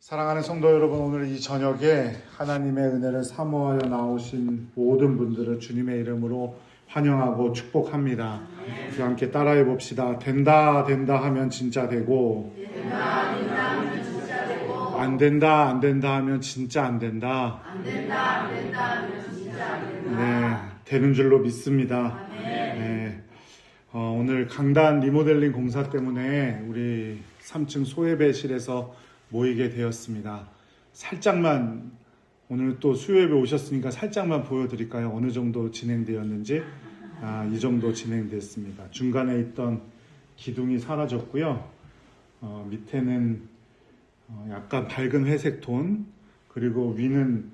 사랑하는 성도 여러분, 오늘 이 저녁에 하나님의 은혜를 사모하여 나오신 모든 분들을 주님의 이름으로 환영하고 축복합니다. 우리 함께 따라해 봅시다. 된다 하면 진짜 되고, 안 된다 하면 진짜 안 된다. 네, 되는 줄로 믿습니다. 네. 오늘 강단 리모델링 공사 때문에 우리 3층 소예배실에서 모이게 되었습니다. 살짝만, 오늘 또 수요예배 오셨으니까 살짝만 보여드릴까요? 어느 정도 진행되었는지. 이 정도 진행됐습니다. 중간에 있던 기둥이 사라졌고요. 밑에는 약간 밝은 회색 톤, 그리고 위는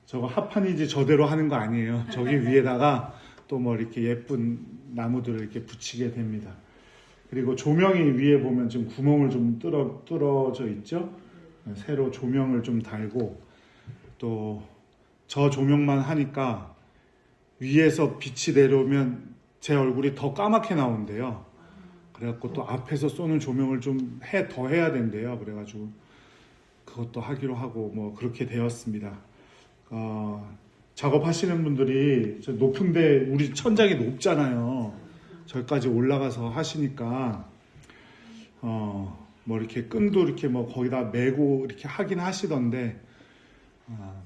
저거 합판이지 저대로 하는 거 아니에요. 저기 위에다가 또 뭐 이렇게 예쁜 나무들을 이렇게 붙이게 됩니다. 그리고 조명이 위에 보면 지금 구멍을 좀 뚫어져 있죠. 새로 조명을 좀 달고, 또 저 조명만 하니까 위에서 빛이 내려오면 제 얼굴이 더 까맣게 나온대요. 그래갖고 또 앞에서 쏘는 조명을 좀 더 해야 된대요. 그래가지고 그것도 하기로 하고 뭐 그렇게 되었습니다. 작업하시는 분들이 저 높은데, 우리 천장이 높잖아요. 저기까지 올라가서 하시니까 뭐 이렇게 끈도 이렇게 뭐 거기다 메고 이렇게 하긴 하시던데,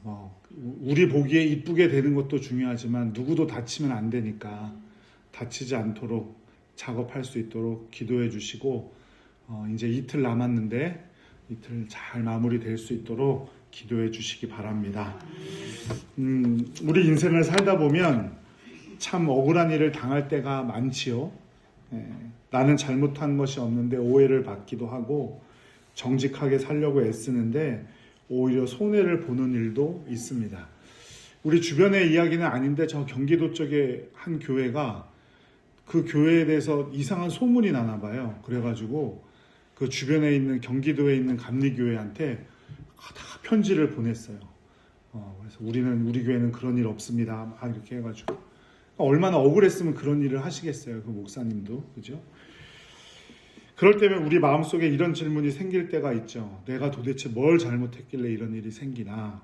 뭐 우리 보기에 이쁘게 되는 것도 중요하지만 누구도 다치면 안 되니까 다치지 않도록 작업할 수 있도록 기도해 주시고, 이제 이틀 남았는데 이틀 잘 마무리될 수 있도록 기도해 주시기 바랍니다. 우리 인생을 살다 보면 참 억울한 일을 당할 때가 많지요. 나는 잘못한 것이 없는데 오해를 받기도 하고, 정직하게 살려고 애쓰는데 오히려 손해를 보는 일도 있습니다. 우리 주변의 이야기는 아닌데 저 경기도 쪽에 한 교회가, 그 교회에 대해서 이상한 소문이 나나 봐요. 그래가지고 그 주변에 있는, 경기도에 있는 감리교회한테 다 편지를 보냈어요. 그래서 우리 교회는 그런 일 없습니다. 이렇게 해가지고. 얼마나 억울했으면 그런 일을 하시겠어요. 그 목사님도. 그죠? 그럴 때면 우리 마음속에 이런 질문이 생길 때가 있죠. 내가 도대체 뭘 잘못했길래 이런 일이 생기나?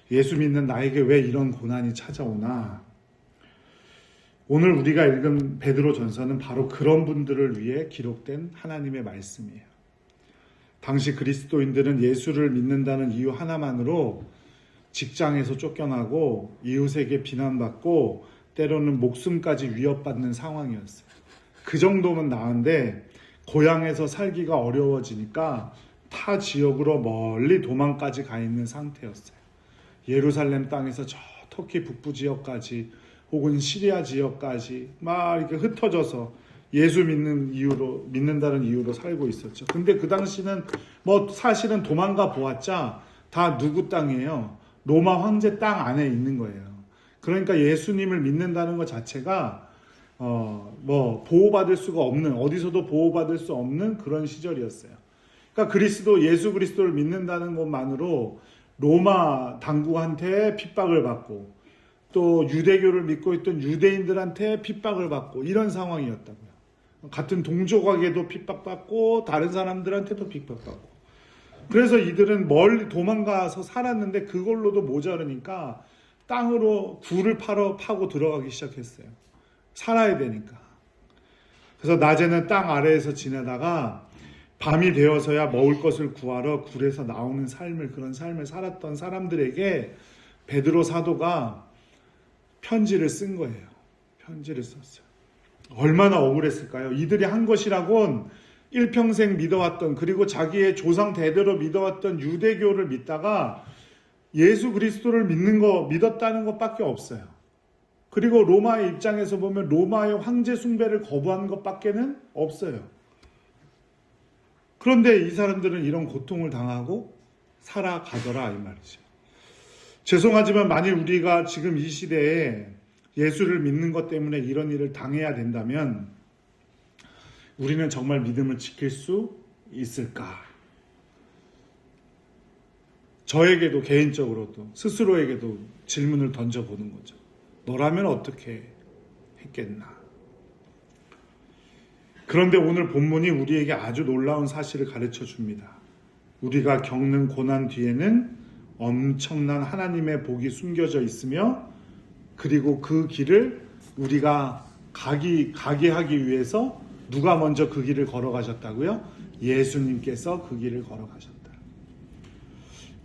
예수 믿는 나에게 왜 이런 고난이 찾아오나? 오늘 우리가 읽은 베드로 전서는 바로 그런 분들을 위해 기록된 하나님의 말씀이에요. 당시 그리스도인들은 예수를 믿는다는 이유 하나만으로 직장에서 쫓겨나고 이웃에게 비난받고 때로는 목숨까지 위협받는 상황이었어요. 그 정도면 나은데 고향에서 살기가 어려워지니까 타 지역으로 멀리 도망까지 가 있는 상태였어요. 예루살렘 땅에서 저 터키 북부 지역까지, 혹은 시리아 지역까지 막 이렇게 흩어져서 예수 믿는다는 이유로 살고 있었죠. 근데 그 당시는 뭐 사실은 도망가 보았자 다 누구 땅이에요? 로마 황제 땅 안에 있는 거예요. 그러니까 예수님을 믿는다는 것 자체가 뭐 보호받을 수가 없는, 어디서도 보호받을 수 없는 그런 시절이었어요. 그러니까 예수 그리스도를 믿는다는 것만으로 로마 당국한테 핍박을 받고, 또 유대교를 믿고 있던 유대인들한테 핍박을 받고, 이런 상황이었다고요. 같은 동족에게도 핍박받고 다른 사람들한테도 핍박받고. 그래서 이들은 멀리 도망가서 살았는데 그걸로도 모자르니까 땅으로 굴을 파고 들어가기 시작했어요. 살아야 되니까. 그래서 낮에는 땅 아래에서 지내다가 밤이 되어서야 먹을 것을 구하러 굴에서 나오는 그런 삶을 살았던 사람들에게 베드로 사도가 편지를 쓴 거예요. 편지를 썼어요. 얼마나 억울했을까요? 이들이 한 것이라곤 일평생 믿어왔던, 그리고 자기의 조상 대대로 믿어왔던 유대교를 믿다가 예수 그리스도를 믿었다는 것밖에 없어요. 그리고 로마의 입장에서 보면 로마의 황제 숭배를 거부한 것밖에는 없어요. 그런데 이 사람들은 이런 고통을 당하고 살아가더라, 이 말이죠. 죄송하지만 만일 우리가 지금 이 시대에 예수를 믿는 것 때문에 이런 일을 당해야 된다면 우리는 정말 믿음을 지킬 수 있을까? 저에게도 개인적으로도 스스로에게도 질문을 던져보는 거죠. 너라면 어떻게 했겠나? 그런데 오늘 본문이 우리에게 아주 놀라운 사실을 가르쳐 줍니다. 우리가 겪는 고난 뒤에는 엄청난 하나님의 복이 숨겨져 있으며, 그리고 그 길을 우리가 가게 하기 위해서 누가 먼저 그 길을 걸어가셨다고요? 예수님께서 그 길을 걸어가셨다.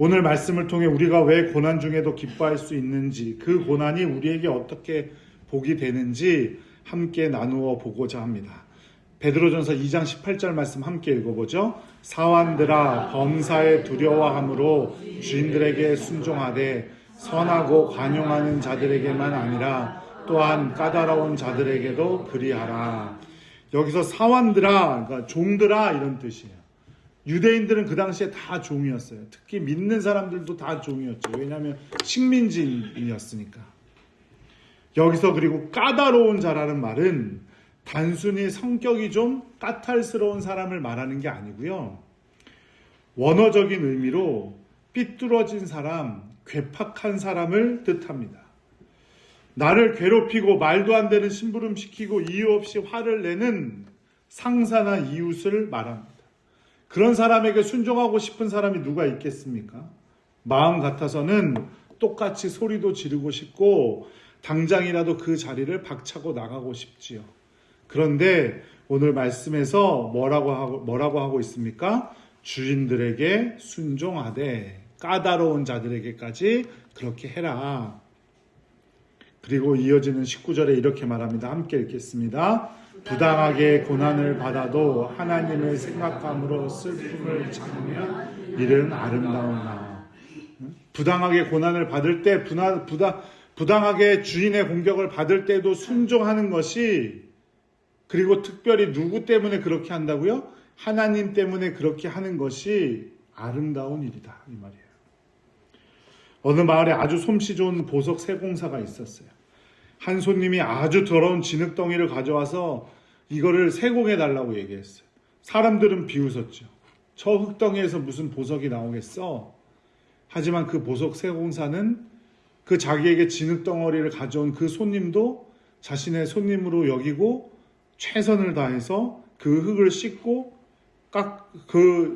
오늘 말씀을 통해 우리가 왜 고난 중에도 기뻐할 수 있는지, 그 고난이 우리에게 어떻게 복이 되는지 함께 나누어 보고자 합니다. 베드로전서 2장 18절 말씀 함께 읽어보죠. 사환들아, 범사에 두려워함으로 주인들에게 순종하되 선하고 관용하는 자들에게만 아니라 또한 까다로운 자들에게도 그리하라. 여기서 사환들아, 그러니까 종들아 이런 뜻이에요. 유대인들은 그 당시에 다 종이었어요. 특히 믿는 사람들도 다 종이었죠. 왜냐하면 식민지인이었으니까. 여기서 그리고 까다로운 자라는 말은 단순히 성격이 좀 까탈스러운 사람을 말하는 게 아니고요. 원어적인 의미로 삐뚤어진 사람, 괴팍한 사람을 뜻합니다. 나를 괴롭히고 말도 안 되는 심부름시키고 이유 없이 화를 내는 상사나 이웃을 말합니다. 그런 사람에게 순종하고 싶은 사람이 누가 있겠습니까? 마음 같아서는 똑같이 소리도 지르고 싶고 당장이라도 그 자리를 박차고 나가고 싶지요. 그런데 오늘 말씀에서 뭐라고 하고 있습니까? 주인들에게 순종하되 까다로운 자들에게까지 그렇게 해라. 그리고 이어지는 19절에 이렇게 말합니다. 함께 읽겠습니다. 부당하게 고난을 받아도 하나님을 생각함으로 슬픔을 참으면 이는 아름다우나. 부당하게 고난을 받을 때, 부당하게 주인의 공격을 받을 때도 순종하는 것이, 그리고 특별히 누구 때문에 그렇게 한다고요? 하나님 때문에 그렇게 하는 것이 아름다운 일이다, 이 말이에요. 어느 마을에 아주 솜씨 좋은 보석 세공사가 있었어요. 한 손님이 아주 더러운 진흙덩이를 가져와서 이거를 세공해 달라고 얘기했어요. 사람들은 비웃었죠. 저 흙덩이에서 무슨 보석이 나오겠어? 하지만 그 보석 세공사는 그 자기에게 진흙덩어리를 가져온 그 손님도 자신의 손님으로 여기고 최선을 다해서 그 흙을 씻고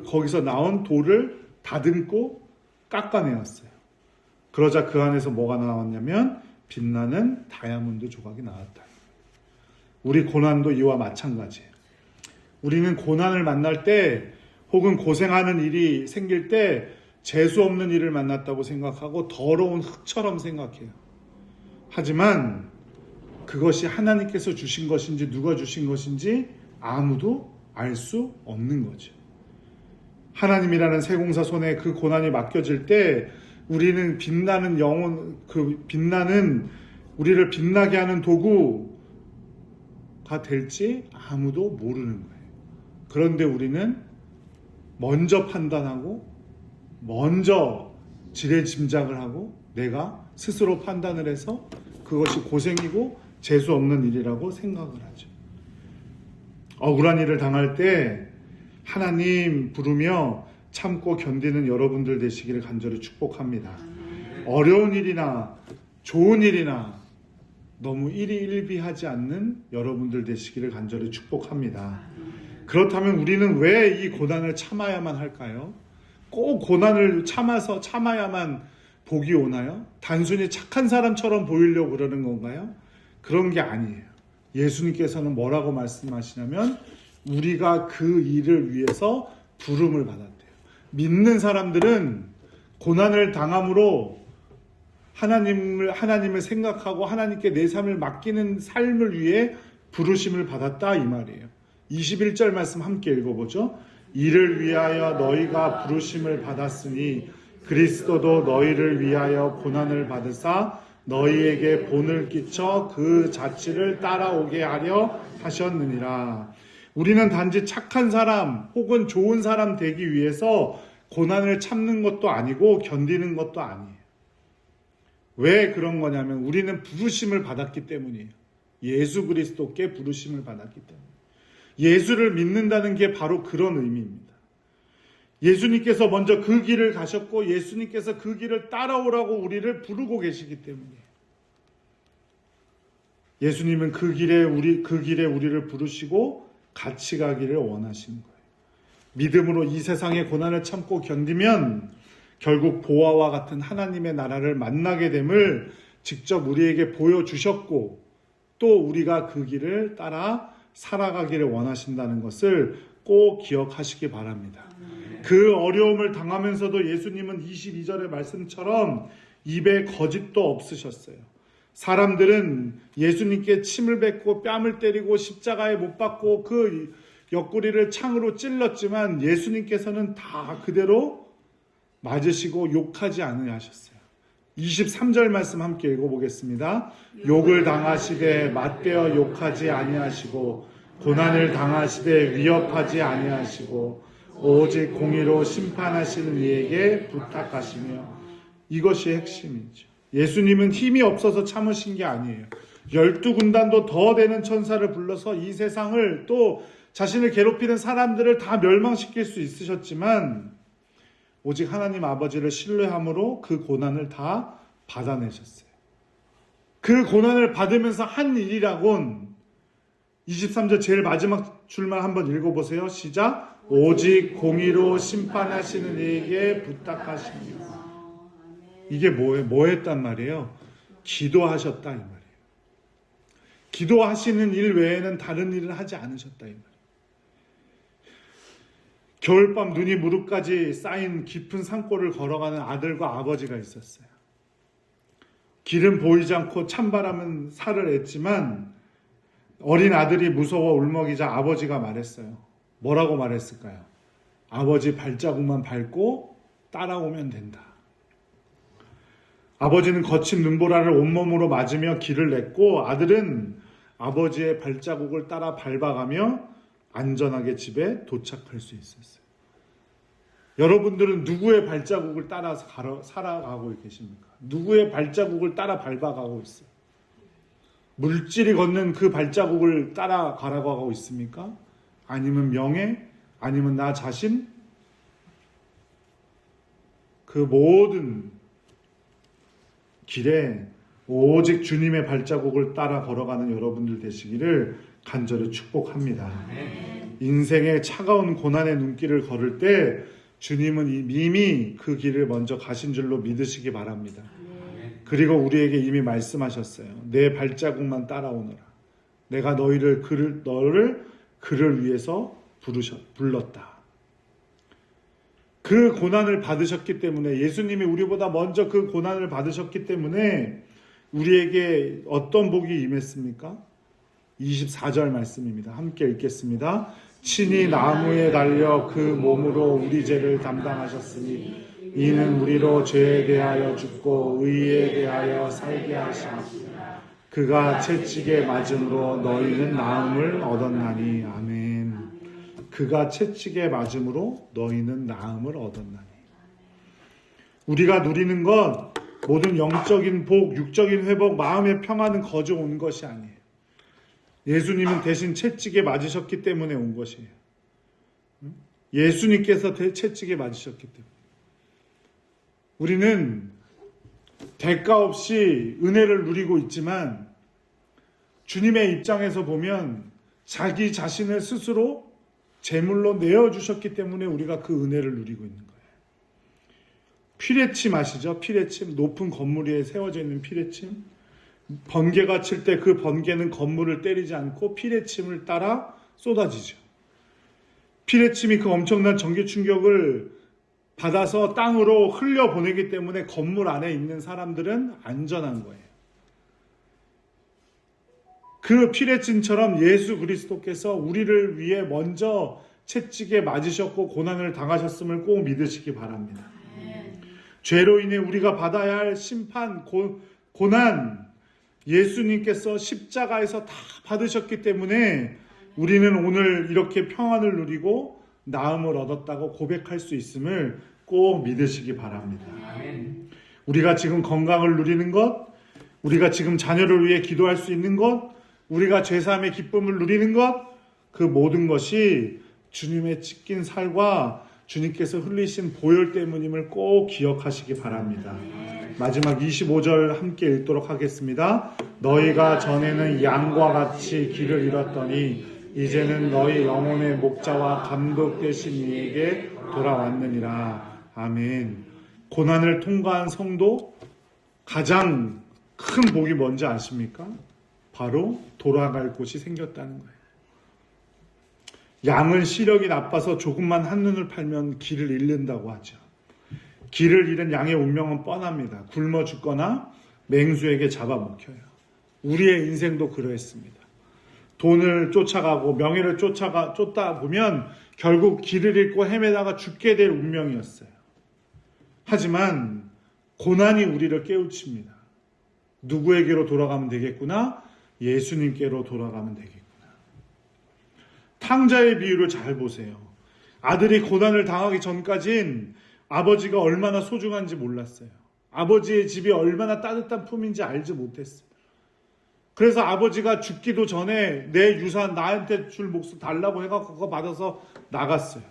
거기서 나온 돌을 다듬고 깎아내었어요. 그러자 그 안에서 뭐가 나왔냐면 빛나는 다이아몬드 조각이 나왔다. 우리 고난도 이와 마찬가지예요. 우리는 고난을 만날 때 혹은 고생하는 일이 생길 때 재수 없는 일을 만났다고 생각하고 더러운 흙처럼 생각해요. 하지만 그것이 하나님께서 주신 것인지 누가 주신 것인지 아무도 알 수 없는 거죠. 하나님이라는 세공사 손에 그 고난이 맡겨질 때 우리는 빛나는 영혼, 우리를 빛나게 하는 도구가 될지 아무도 모르는 거예요. 그런데 우리는 먼저 판단하고, 먼저 지레짐작을 하고, 내가 스스로 판단을 해서 그것이 고생이고 재수 없는 일이라고 생각을 하죠. 억울한 일을 당할 때 하나님 부르며 참고 견디는 여러분들 되시기를 간절히 축복합니다. 어려운 일이나 좋은 일이나 너무 일희일비하지 않는 여러분들 되시기를 간절히 축복합니다. 그렇다면 우리는 왜 이 고난을 참아야만 할까요? 꼭 고난을 참아야만 복이 오나요? 단순히 착한 사람처럼 보이려고 그러는 건가요? 그런 게 아니에요. 예수님께서는 뭐라고 말씀하시냐면 우리가 그 일을 위해서 부름을 받았대요. 믿는 사람들은 고난을 당함으로 하나님을 생각하고 하나님께 내 삶을 맡기는 삶을 위해 부르심을 받았다, 이 말이에요. 21절 말씀 함께 읽어보죠. 이를 위하여 너희가 부르심을 받았으니 그리스도도 너희를 위하여 고난을 받으사 너희에게 본을 끼쳐 그 자취를 따라오게 하려 하셨느니라. 우리는 단지 착한 사람 혹은 좋은 사람 되기 위해서 고난을 참는 것도 아니고 견디는 것도 아니에요. 왜 그런 거냐면 우리는 부르심을 받았기 때문이에요. 예수 그리스도께 부르심을 받았기 때문에. 예수를 믿는다는 게 바로 그런 의미입니다. 예수님께서 먼저 그 길을 가셨고 예수님께서 그 길을 따라오라고 우리를 부르고 계시기 때문이에요. 예수님은 그 길에 우리를 부르시고 같이 가기를 원하시는 거예요. 믿음으로 이 세상의 고난을 참고 견디면 결국 보아와 같은 하나님의 나라를 만나게 됨을 직접 우리에게 보여주셨고 또 우리가 그 길을 따라 살아가기를 원하신다는 것을 꼭 기억하시기 바랍니다. 그 어려움을 당하면서도 예수님은 22절의 말씀처럼 입에 거짓도 없으셨어요. 사람들은 예수님께 침을 뱉고 뺨을 때리고 십자가에 못 박고 그 옆구리를 창으로 찔렀지만 예수님께서는 다 그대로 맞으시고 욕하지 않으셨어요. 23절 말씀 함께 읽어보겠습니다. 욕을 당하시되 맞대어 욕하지 아니하시고 고난을 당하시되 위협하지 아니하시고 오직 공의로 심판하시는 이에게 부탁하시며 이것이 핵심이죠. 예수님은 힘이 없어서 참으신 게 아니에요. 12군단도 더 되는 천사를 불러서 이 세상을 또 자신을 괴롭히는 사람들을 다 멸망시킬 수 있으셨지만 오직 하나님 아버지를 신뢰함으로 그 고난을 다 받아내셨어요. 그 고난을 받으면서 한 일이라곤 23절 제일 마지막 줄만 한번 읽어보세요. 시작. 오직 공의로 심판하시는 이에게 부탁하십니다. 이게 뭐 했단 말이에요? 기도하셨다 이 말이에요. 기도하시는 일 외에는 다른 일을 하지 않으셨다 이 말이에요. 겨울밤 눈이 무릎까지 쌓인 깊은 산골을 걸어가는 아들과 아버지가 있었어요. 길은 보이지 않고 찬바람은 살을 냈지만 어린 아들이 무서워 울먹이자 아버지가 말했어요. 뭐라고 말했을까요? 아버지 발자국만 밟고 따라오면 된다. 아버지는 거친 눈보라를 온몸으로 맞으며 길을 냈고 아들은 아버지의 발자국을 따라 밟아가며 안전하게 집에 도착할 수 있었어요. 여러분들은 누구의 발자국을 따라서 살아가고 계십니까? 누구의 발자국을 따라 밟아가고 있어요? 물질이 걷는 그 발자국을 따라가라고 하고 있습니까? 아니면 명예? 아니면 나 자신? 그 모든 길에 오직 주님의 발자국을 따라 걸어가는 여러분들 되시기를 간절히 축복합니다. 인생의 차가운 고난의 눈길을 걸을 때 주님은 이미 그 길을 먼저 가신 줄로 믿으시기 바랍니다. 그리고 우리에게 이미 말씀하셨어요. 내 발자국만 따라오너라. 내가 너를 그를 위해서 불렀다. 그 고난을 받으셨기 때문에 예수님이 우리보다 먼저 그 고난을 받으셨기 때문에 우리에게 어떤 복이 임했습니까? 24절 말씀입니다. 함께 읽겠습니다. 친히 나무에 달려 그 몸으로 우리 죄를 담당하셨으니 이는 우리로 죄에 대하여 죽고 의에 대하여 살게 하시니라. 그가 채찍에 맞음으로 너희는 나음을 얻었나니. 아멘. 그가 채찍에 맞음으로 너희는 나음을 얻었나니. 우리가 누리는 것 모든 영적인 복, 육적인 회복, 마음의 평안은 거저 온 것이 아니에요. 예수님은 대신 채찍에 맞으셨기 때문에 온 것이에요. 예수님께서 채찍에 맞으셨기 때문에. 우리는 대가 없이 은혜를 누리고 있지만 주님의 입장에서 보면 자기 자신을 스스로 제물로 내어주셨기 때문에 우리가 그 은혜를 누리고 있는 거예요. 피레침 아시죠? 피레침, 높은 건물 위에 세워져 있는 피레침. 번개가 칠 때 그 번개는 건물을 때리지 않고 피레침을 따라 쏟아지죠. 피레침이 그 엄청난 전기 충격을 받아서 땅으로 흘려보내기 때문에 건물 안에 있는 사람들은 안전한 거예요. 그 피레침처럼 예수 그리스도께서 우리를 위해 먼저 채찍에 맞으셨고 고난을 당하셨음을 꼭 믿으시기 바랍니다. 죄로 인해 우리가 받아야 할 심판, 고난, 예수님께서 십자가에서 다 받으셨기 때문에 우리는 오늘 이렇게 평안을 누리고 나음을 얻었다고 고백할 수 있음을 꼭 믿으시기 바랍니다. 우리가 지금 건강을 누리는 것, 우리가 지금 자녀를 위해 기도할 수 있는 것, 우리가 죄사함의 기쁨을 누리는 것, 그 모든 것이 주님의 찢긴 살과 주님께서 흘리신 보혈 때문임을 꼭 기억하시기 바랍니다. 마지막 25절 함께 읽도록 하겠습니다. 너희가 전에는 양과 같이 길을 잃었더니 이제는 너희 영혼의 목자와 감독 되신 이에게 돌아왔느니라. 아멘. 고난을 통과한 성도 가장 큰 복이 뭔지 아십니까? 바로 돌아갈 곳이 생겼다는 거예요. 양은 시력이 나빠서 조금만 한눈을 팔면 길을 잃는다고 하죠. 길을 잃은 양의 운명은 뻔합니다. 굶어 죽거나 맹수에게 잡아먹혀요. 우리의 인생도 그러했습니다. 돈을 쫓아가고 명예를 쫓다 보면 결국 길을 잃고 헤매다가 죽게 될 운명이었어요. 하지만 고난이 우리를 깨우칩니다. 누구에게로 돌아가면 되겠구나? 예수님께로 돌아가면 되겠구나. 탕자의 비유를 잘 보세요. 아들이 고난을 당하기 전까진 아버지가 얼마나 소중한지 몰랐어요. 아버지의 집이 얼마나 따뜻한 품인지 알지 못했어요. 그래서 아버지가 죽기도 전에 내 유산 나한테 줄 몫을 달라고 해갖고 그거 받아서 나갔어요.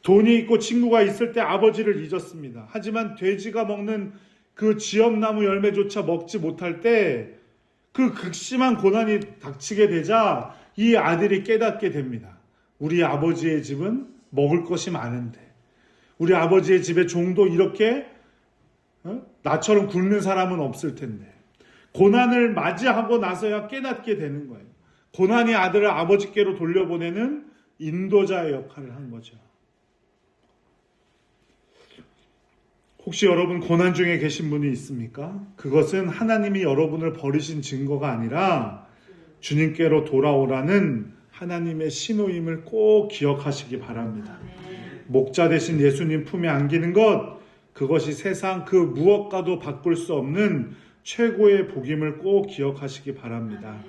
돈이 있고 친구가 있을 때 아버지를 잊었습니다. 하지만 돼지가 먹는 그 지엄나무 열매조차 먹지 못할 때 그 극심한 고난이 닥치게 되자 이 아들이 깨닫게 됩니다. 우리 아버지의 집은 먹을 것이 많은데 우리 아버지의 집에 종도 이렇게 나처럼 굶는 사람은 없을 텐데 고난을 맞이하고 나서야 깨닫게 되는 거예요. 고난이 아들을 아버지께로 돌려보내는 인도자의 역할을 한 거죠. 혹시 여러분 고난 중에 계신 분이 있습니까? 그것은 하나님이 여러분을 버리신 증거가 아니라 주님께로 돌아오라는 하나님의 신호임을 꼭 기억하시기 바랍니다. 목자 되신 예수님 품에 안기는 것, 그것이 세상 그 무엇과도 바꿀 수 없는 최고의 복임을 꼭 기억하시기 바랍니다.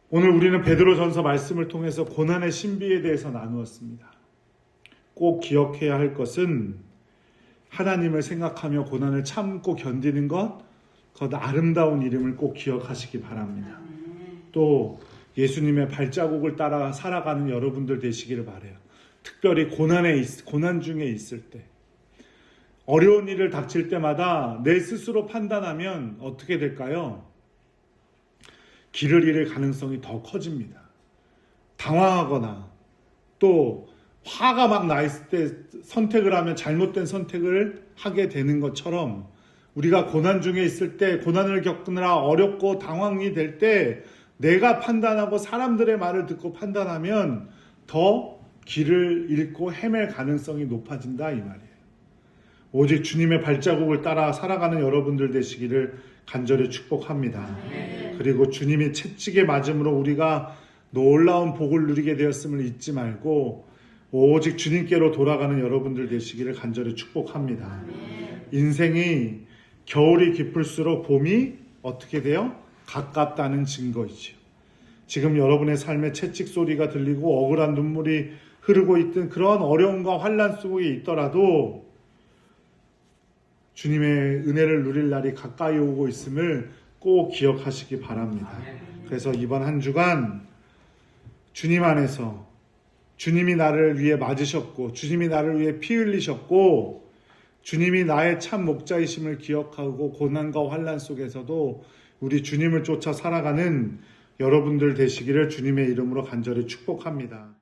오늘 우리는 베드로전서 말씀을 통해서 고난의 신비에 대해서 나누었습니다. 꼭 기억해야 할 것은 하나님을 생각하며 고난을 참고 견디는 것, 그 아름다운 이름을 꼭 기억하시기 바랍니다. 또 예수님의 발자국을 따라 살아가는 여러분들 되시기를 바라요. 특별히 고난 중에 있을 때, 어려운 일을 닥칠 때마다 내 스스로 판단하면 어떻게 될까요? 길을 잃을 가능성이 더 커집니다. 당황하거나 또 화가 막 나 있을 때 선택을 하면 잘못된 선택을 하게 되는 것처럼 우리가 고난 중에 있을 때, 고난을 겪느라 어렵고 당황이 될 때 내가 판단하고 사람들의 말을 듣고 판단하면 더 길을 잃고 헤맬 가능성이 높아진다 이 말이에요. 오직 주님의 발자국을 따라 살아가는 여러분들 되시기를 간절히 축복합니다. 그리고 주님이 채찍에 맞음으로 우리가 놀라운 복을 누리게 되었음을 잊지 말고 오직 주님께로 돌아가는 여러분들 되시기를 간절히 축복합니다. 인생이 겨울이 깊을수록 봄이 어떻게 돼요? 가깝다는 증거이죠. 지금 여러분의 삶에 채찍 소리가 들리고 억울한 눈물이 흐르고 있던 그런 어려움과 환난 속에 있더라도 주님의 은혜를 누릴 날이 가까이 오고 있음을 꼭 기억하시기 바랍니다. 그래서 이번 한 주간 주님 안에서 주님이 나를 위해 맞으셨고 주님이 나를 위해 피 흘리셨고 주님이 나의 참 목자이심을 기억하고 고난과 환난 속에서도 우리 주님을 쫓아 살아가는 여러분들 되시기를 주님의 이름으로 간절히 축복합니다.